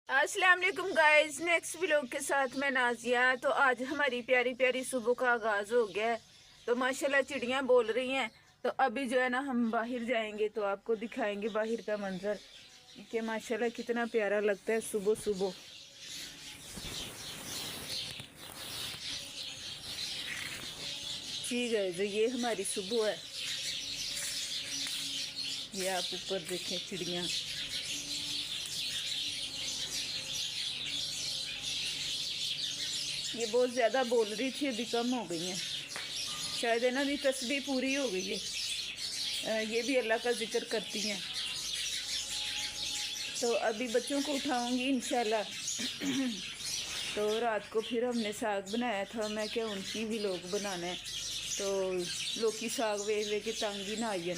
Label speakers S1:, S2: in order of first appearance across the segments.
S1: अस्सलाम वालेकुम guys, next vlog के साथ मैं नाजिया। तो आज हमारी प्यारी प्यारी सुबह का आगाज़ हो गया है। तो माशाल्लाह चिड़ियाँ बोल रही हैं। तो अभी जो है ना हम बाहर जाएंगे तो आपको दिखाएंगे बाहर का मंजर कि माशाल्लाह कितना प्यारा लगता है सुबह सुबह। ठीक है, जो ये हमारी सुबह है, ये आप ऊपर देखें चिड़ियाँ। ये बहुत ज़्यादा बोल रही थी, अभी कम हो गई हैं। शायद है ना भी तस्बीह पूरी हो गई है। ये भी अल्लाह का जिक्र करती हैं। तो अभी बच्चों को उठाऊंगी इंशाल्लाह। तो रात को फिर हमने साग बनाया था, मैं क्या उनकी भी लोग बनाना है। तो लौकी साग वे वे के तंग ही ना आइए।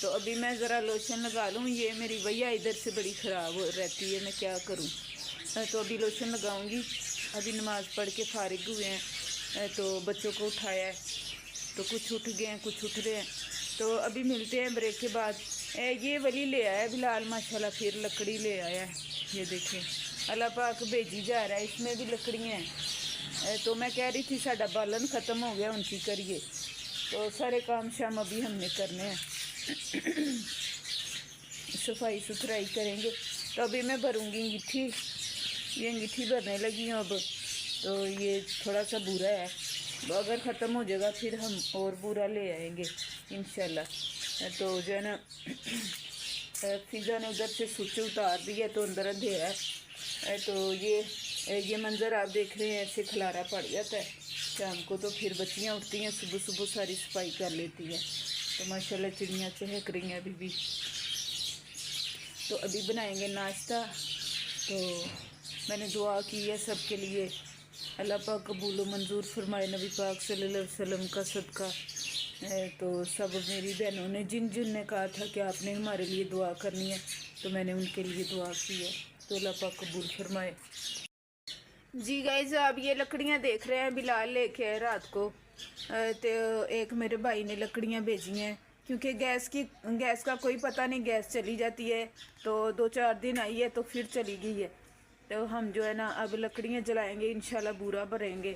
S1: तो अभी मैं ज़रा लोशन लगा लूँ। ये मेरी भैया इधर से बड़ी ख़राब हो रहती है, मैं क्या करूँ। तो अभी लोशन लगाऊंगी। अभी नमाज़ पढ़ के फारिग हुए हैं। तो बच्चों को उठाया है, तो कुछ उठ गए हैं, कुछ उठ रहे हैं। तो अभी मिलते हैं ब्रेक के बाद। ये वली ले आया बिलाल माशाल्लाह, फिर लकड़ी ले आया है। ये देखें अल्लाह पाक भेजी जा रहा है, इसमें भी लकड़ियाँ हैं। तो मैं कह रही थी साडा बालन ख़त्म हो गया, उनकी करिए। तो सारे काम शाम अभी हमने करने हैं। सफाई सुथराई करेंगे। तो अभी मैं भरूँगी अंगीठी। ये अंगीठी भरने लगी हूँ अब। तो ये थोड़ा सा बुरा है, तो अगर ख़त्म हो जाएगा फिर हम और बुरा ले आएंगे इंशाल्लाह। तो जो है ना फिज़ा ने उधर से स्विच उतार दिया तो अंदर अंधेरा है। तो ये मंज़र आप देख रहे हैं, ऐसे खलारा पड़ जाता है शाम को। तो फिर बच्चियाँ उठती हैं, सुबह सुबह सारी सफाई कर लेती हैं। तो माशाल्लाह चिड़ियाँ चहक रही हैं अभी भी। तो अभी बनाएंगे नाश्ता। तो मैंने दुआ की है सबके लिए, अल्लाह पाक कबूल मंजूर फरमाए, नबी पाक सल्लल्लाहु अलैहि वसल्लम का सदका। तो सब मेरी बहनों ने जिन जिन ने कहा था कि आपने हमारे लिए दुआ करनी है, तो मैंने उनके लिए दुआ की है। तो अल्लाह पाक कबूल फरमाए। जी गाइस, आप ये लकड़ियाँ देख रहे हैं, बिलाल लेके आए रात को। तो एक मेरे भाई ने लकड़ियाँ भेजी हैं, क्योंकि गैस का कोई पता नहीं, गैस चली जाती है। तो 2-4 दिन आई है तो फिर चली गई है। तो हम जो है ना अब लकड़ियाँ जलाएंगे इंशाल्लाह, बूरा भरेंगे।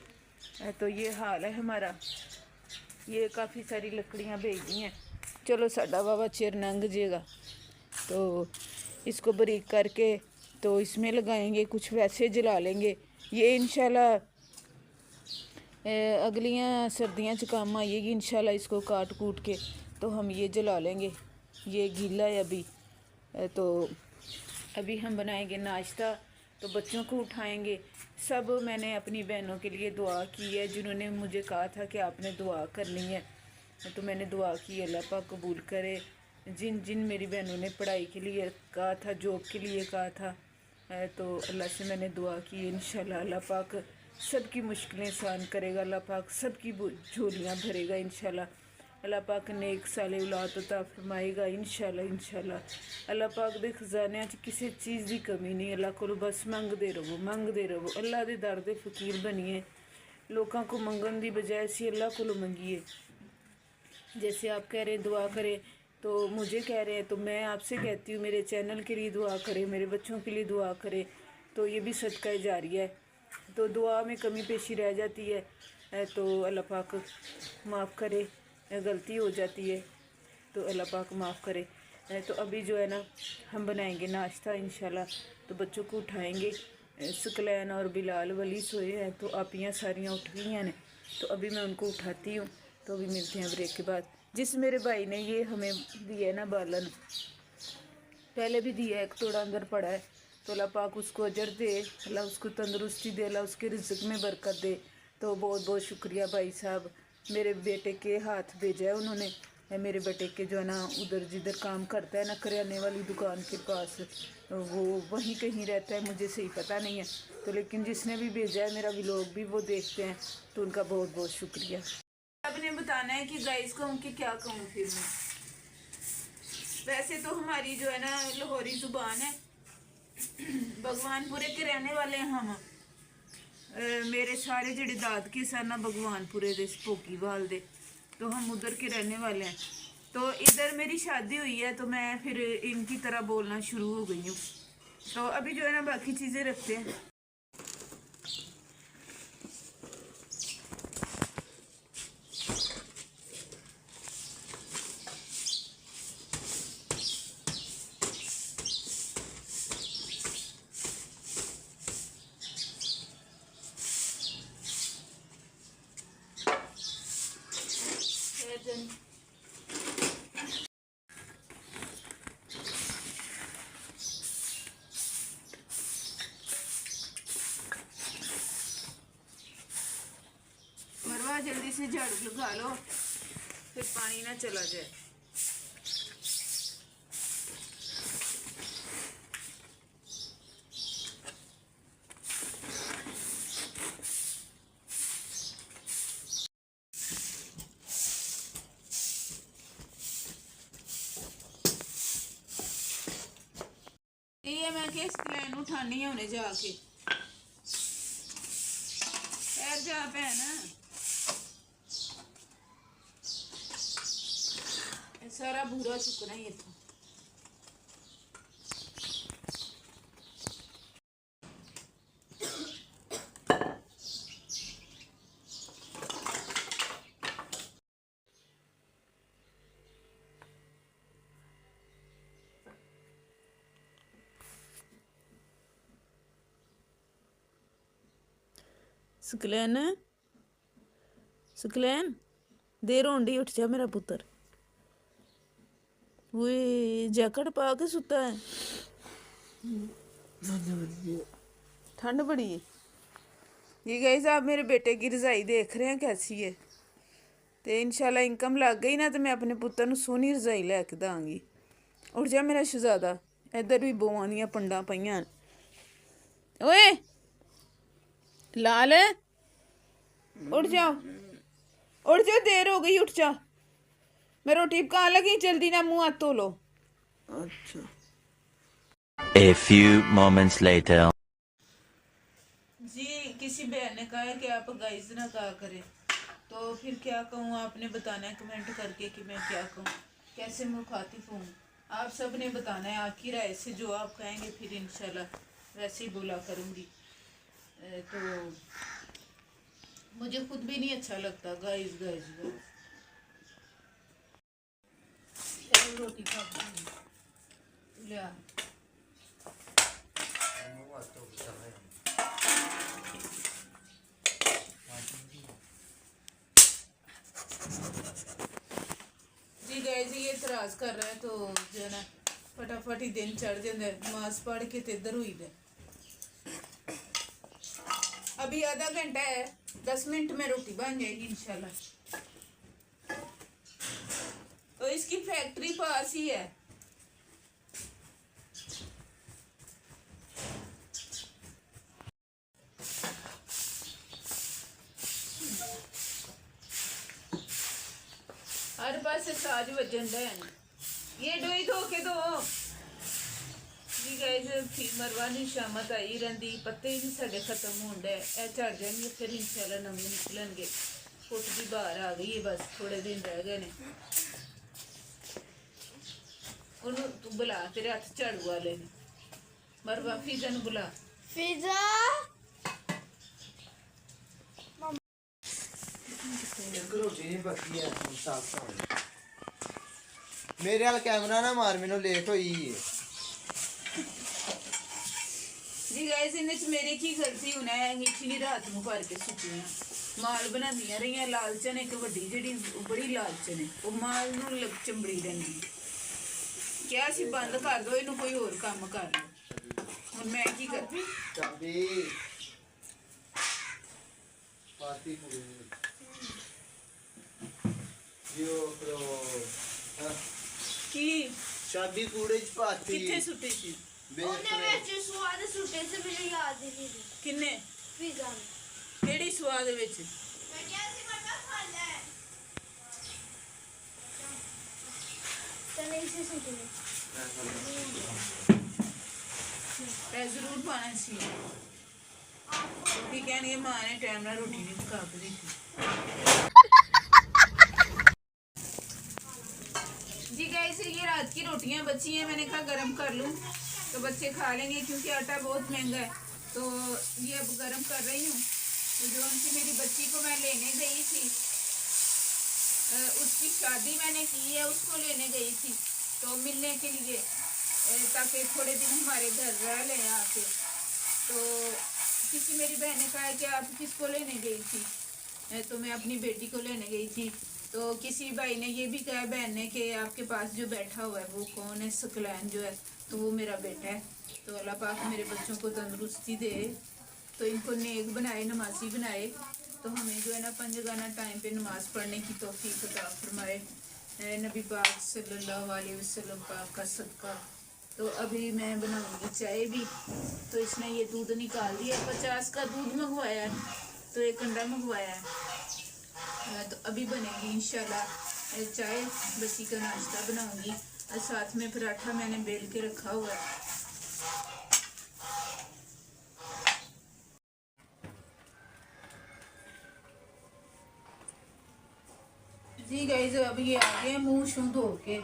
S1: तो ये हाल है हमारा। ये काफ़ी सारी लकड़ियाँ भेजी हैं। चलो साडा बाबा चिर नंग जेगा। तो इसको बारीक करके तो इसमें लगाएंगे, कुछ वैसे जला लेंगे। ये इंशाल्लाह अगलियाँ सर्दियाँ च काम आएगी इंशाल्लाह। इसको काट कूट के तो हम ये जला लेंगे। ये गीला है अभी। तो अभी हम बनाएंगे नाश्ता, तो बच्चों को उठाएंगे। सब मैंने अपनी बहनों के लिए दुआ की है, जिन्होंने मुझे कहा था कि आपने दुआ करनी है। तो मैंने दुआ की, अल्लाह पाक कबूल करे। जिन जिन मेरी बहनों ने पढ़ाई के लिए कहा था, जॉब के लिए कहा था, तो अल्लाह से मैंने दुआ की। इंशाल्लाह अल्लाह पाक सबकी मुश्किलें आसान करेगा, अल्लाह पाक सबकी झोलियाँ भरेगा इंशाल्लाह। अल्लाह पाक नेक साले औलाद अता फरमाएगा इंशाल्लाह। इंशाल्लाह अल्लाह पाक दे खजाने च किसी चीज़ की कमी नहीं। अल्लाह को बस मंगते रहो। अल्लाह के दर दे फकीर बनिए। लोगों को मंगन की बजाय असी अल्लाह को मंगिए। जैसे आप कह रहे दुआ करें, तो मुझे कह रहे हैं, तो मैं आपसे कहती हूँ मेरे चैनल के लिए दुआ करें, मेरे बच्चों के लिए दुआ करें। तो ये भी सदका जारिया है। तो दुआ में कमी पेशी रह जाती है तो अल्लाह पाक माफ़ करे, गलती हो जाती है तो अल्लाह पाक माफ़ करे। तो अभी जो है ना हम बनाएंगे नाश्ता इंशाल्लाह। तो बच्चों को उठाएंगे। सकलैन और बिलाल वली सोए हैं, तो आपियाँ सारियाँ उठ गई हैं। तो अभी मैं उनको उठाती हूँ। तो अभी मिलते हैं ब्रेक के बाद। जिस मेरे भाई ने ये हमें दिया है ना बालन, पहले भी दिया है, एक तोड़ा अंदर पड़ा है। तो अल्लाह पाक उसको अजर दे, अल्लाह उसको तंदुरुस्ती दे, अल्लाह उसके रिज़्क़ में बरकत दे। तो बहुत बहुत शुक्रिया भाई साहब। मेरे बेटे के हाथ भेजा है उन्होंने। मेरे बेटे के जो है ना उधर जिधर काम करता है ना, करियाने वाली दुकान के पास, वो वहीं कहीं रहता है, मुझे सही पता नहीं है। तो लेकिन जिसने भी भेजा है, मेरा व्लॉग भी वो देखते हैं, तो उनका बहुत बहुत शुक्रिया। आपने बताना है कि गाइस कहूँ कि क्या कहूँ फिर मैं। वैसे तो हमारी जो है ना लाहौरी ज़ुबान है। भगवानपुरे के रहने वाले हैं हम। मेरे सारे जेड़े दादके सन ना भगवानपुरे दे, भोकीवाल दे, तो हम उधर के रहने वाले हैं। तो इधर मेरी शादी हुई है, तो मैं फिर इनकी तरह बोलना शुरू हो गई हूँ। तो अभी जो है ना बाकी चीज़ें रखते हैं। मरवा जल्दी से झाड़ू लगा लो, फिर पानी ना चला जाए। ये मैं किस प्लान उठानी है उन्हें जाके पैर जा पे है ना, सारा भूरा चुकना ही था। सुकलैन सुकलैन देर होंडी, उठ जा मेरा पुत्र। वो जैकेट पा के सुता है, ठंड बड़ी है। ये गाइस आप मेरे बेटे की रजाई देख रहे हैं कैसी है, तो इंशाल्लाह इनकम लग गई ना तो मैं अपने पुत्र ਨੂੰ सोहनी रजाई लैके दांगी। उठ जा मेरा शहजादा, इधर भी बोआं दियां पंडां पईयां। ओए लाल उठ जाओ, उठ जाओ, देर हो गई, उठ जा। मैं रोटी पकाने लगी, जल्दी ना मुंह हाथ धो लो। अच्छा।
S2: A few moments later.
S1: जी किसी बहन ने कहा है कि आप गाइस ना कहा करें, तो फिर क्या कहूँ, आपने बताना है कमेंट करके कि मैं क्या कहूँ, कैसे मुखातिब हूँ। आप सब ने बताना है, आपकी राय से जो आप कहेंगे फिर इंशाल्लाह वैसे ही बोला करूँगी। तो मुझे खुद भी नहीं अच्छा लगता गाइस गाइस गाइस। रोटी खा लिया। जी गाइस ये इतराज कर रहा है तो जो है ना फटाफट ही दिन चढ़ जाता है, नमाज पढ़ के ते इधर हुई है। अभी आधा घंटा है, 10 मिनट में रोटी बन जाएगी इंशाल्लाह। तो इसकी फैक्ट्री पास ही है। हर पास साज वजन है। ये डोई धो के दो जी गाइस। फिर मरवा नहीं शामत आई रही, पत्ते ही नहीं साढ़े खत्म होंगे, ए झड़ जाएंगे फिर इंशाल्लाह नवे निकलणगे। फुट भी बाहर आ गई है, बस थोड़े दिन रह गए ने। ਉਹਨੂੰ ਤੂੰ बुला, तेरे हाथ झाड़ू वाले ने। मरवा फिजा ਨੂੰ बुला।
S3: फिजा
S4: मेरे वाल कैमरा ना मार, मैनू लेट होई है।
S1: जी गाइस इन्हें च मेरी की गलती होना है, इतनी रात ਨੂੰ ਭਰ ਕੇ ਸੁੱਟੀਆਂ माल बनादियां रही। लालचन एक वड्डी जिहड़ी बड़ी लालचन है, वो माल ਨੂੰ चंबड़ी रहंदी। क्या सी बंद कर दो, इनू कोई और काम कर लो। हुण मैं की करूं?
S4: चाबी पार्टी पूरी यो प्रो
S1: की
S4: चाबी कूड़े च पाती
S1: किथे सुट्टी सी?
S3: ਉਹਨੇ ਵਿੱਚ ਸਵਾਦ ਸੁੱਟੇ ਸੀ, ਮੈਨੂੰ ਯਾਦ ਹੀ ਨਹੀਂ ਰਹੀ।
S1: किन्ने?
S3: ਫਿਜ਼ਾ ਨੇ
S1: ਕਿਹੜੀ ਸਵਾਦ ਵਿੱਚ?
S3: ਮੈਂ ਕਿਹਾ ਸੀ ਮੈਂ ਖਾ ਲੈ ਤਾਂ ਨਹੀਂ ਸੀ ਸੁੱਟੇ।
S1: पै जरूर पाना सी। रोटी कहनी मां ने टाइम ना रोटी नहीं पका के दी जी गाइस। ये रात की रोटियां बची हैं, मैंने कहा गरम कर लूं। तो बच्चे खा लेंगे, क्योंकि आटा बहुत महंगा है। तो ये अब गर्म कर रही हूँ। तो जो उनकी मेरी बच्ची को मैं लेने गई थी, उसकी शादी मैंने की है, उसको लेने गई थी तो मिलने के लिए, ताकि थोड़े दिन हमारे घर रह लें आके। तो किसी मेरी बहन ने कहा है कि आप किसको लेने गई थी, तो मैं अपनी बेटी को लेने गई थी। तो किसी भाई ने ये भी कहा बहन ने कि आपके पास जो बैठा हुआ है वो कौन है, सकलैन जो है, तो वो मेरा बेटा है। तो अल्लाह पाक मेरे बच्चों को तंदुरुस्ती दे, तो इनको नेक बनाए, नमाजी बनाए, तो हमें जो है ना पंजगाना टाइम पे नमाज पढ़ने की तौफीक अता फरमाए, नबी पाक सल्लल्लाहु अलैहि वसल्लम पाक का सदका। तो अभी मैं बनाऊंगी चाय भी। तो इसने ये दूध निकाल दिया, 50 का दूध मंगवाया है, तो एक अंडा मंगवाया है। तो अभी बनेगी इंशाल्लाह चाय, बच्ची का नाश्ता बनाऊंगी, और साथ में पराठा मैंने बेल के रखा हुआ है। जी गाइस, अब ये आ गए मुंह शू धो के,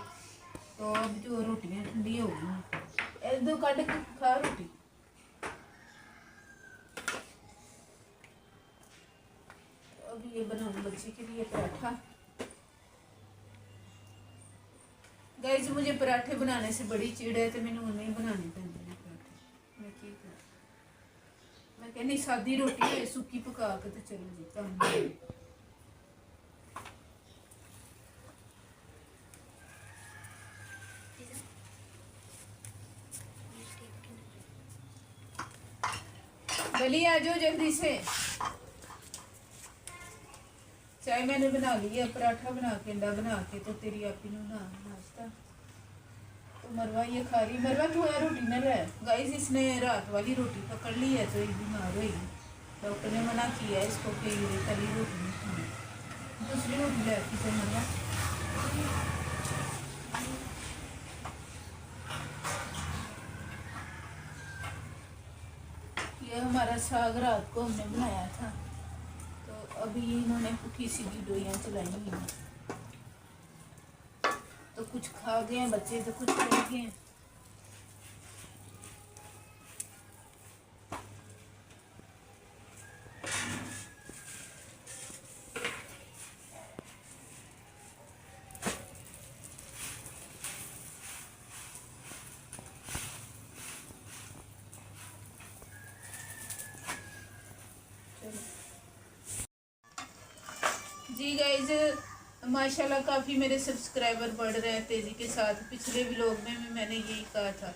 S1: तो अब जो रोटियां ठंडी हो गई, दो कट के खा रोटी। तो अब ये बनाऊं बच्चे के लिए पराठा। गाइस, मुझे पराठे बनाने से बड़ी चिड़ है, तो मैंने उन्हें बनाने पैंदे ने पराठे। मैं की करा, मैं कहनी सादी रोटी है सुक्की पका के तो चलो जी काम। गली आ जाओ जल्दी से। चाय मैंने बना ली है, पराठा बना के, अंडा बना के, तो तेरी आपी ने बना नाश्ता। तो मरवा ये खा रही। मरवा तू है रोटी न ले। गाइस, इसने रात वाली रोटी पकड़ ली है, तो ये बीमार हुई। डॉक्टर ने मना किया है इसको कि ये तली रोटी नहीं खानी। दूसरी रोटी ले आती तो मरवा। ये हमारा साग रात को हमने बनाया था, तो अभी इन्होंने पुठी सीधी डोइयाँ चलाई हैं। तो कुछ खा गए हैं बच्चे, तो कुछ रह गए हैं। जी गाइज, माशाल्लाह काफ़ी मेरे सब्सक्राइबर बढ़ रहे हैं तेज़ी के साथ। पिछले व्लॉग में भी मैंने यही कहा था,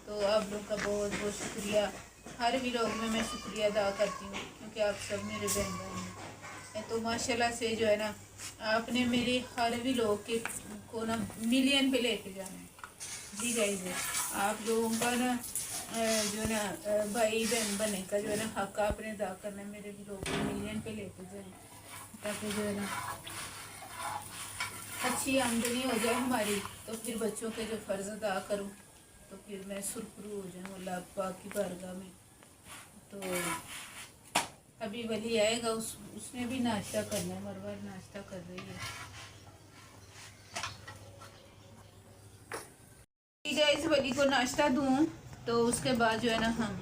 S1: तो आप लोग का बहुत बहुत शुक्रिया। हर व्लॉग में मैं शुक्रिया अदा करती हूँ, क्योंकि आप सब मेरे बहन भाई हैं। तो माशाल्लाह से जो है ना, आपने मेरे हर व्लॉग के को ना मिलियन पे लेके जाना है। जी गाइज, आप लोगों का ना जो ना भाई बहन बने का जो है ना हक आपने अदा करना है, मेरे व्लॉग को मिलियन पे लेके जाए, ताकि जो है ना अच्छी आमदनी हो जाए हमारी। तो फिर बच्चों के जो फ़र्ज़ अदा करूँ, तो फिर मैं सुरखरू हो जाऊँ अल्लाह पाक की बारगाह में। तो अभी वली आएगा, उसने भी नाश्ता करना है। मरवा नाश्ता कर रही है। गाइस, वली को नाश्ता दूँ, तो उसके बाद जो है ना हम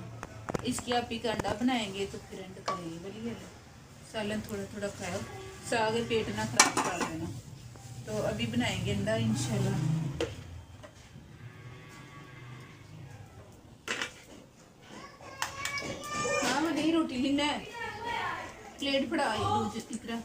S1: इसकी आपी का अंडा बनाएंगे, तो फिर एंड करेंगे। वली है सालन थोड़ा थोड़ा खाओ, साग पेट ना खराब कर देना। तो अभी बनाएंगे अंडा इंशाल्लाह। हाँ, मैं नहीं रोटी लेना है, प्लेट फड़ा इकरा।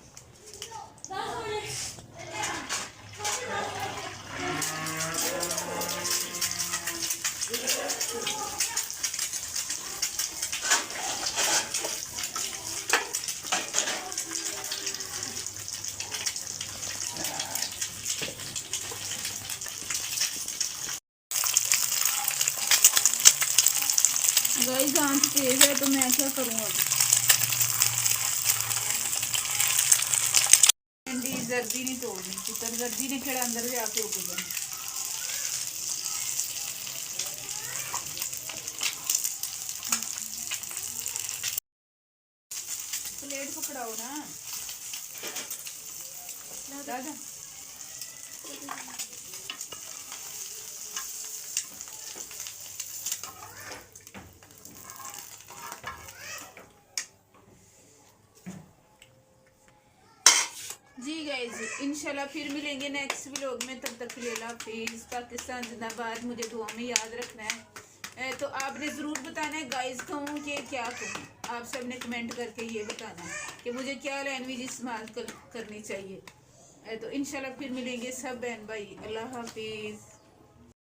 S1: गाइस, आंच तेज है, तो मैं क्या करूँ अब। भिंडी जर्दी नहीं तोड़नी, पुत्र जर्दी ने खेड़ा अंदर जाके उग जाए। प्लेट पकड़ाओ ना दादा। जी गाइज इंशाल्लाह फिर मिलेंगे नेक्स्ट व्लॉग में। तब तक के लिए अल्लाह हाफिज़। पाकिस्तान जिंदाबाद। मुझे दुआ में याद रखना है। तो आपने ज़रूर बताना है गाइज कहूँ कि क्या कहूँ। आप सब ने कमेंट करके ये बताना है कि मुझे क्या लैंग्वेज इस्तेमाल करनी चाहिए। तो इंशाल्लाह फिर मिलेंगे सब बहन भाई। अल्लाह हाफिज़।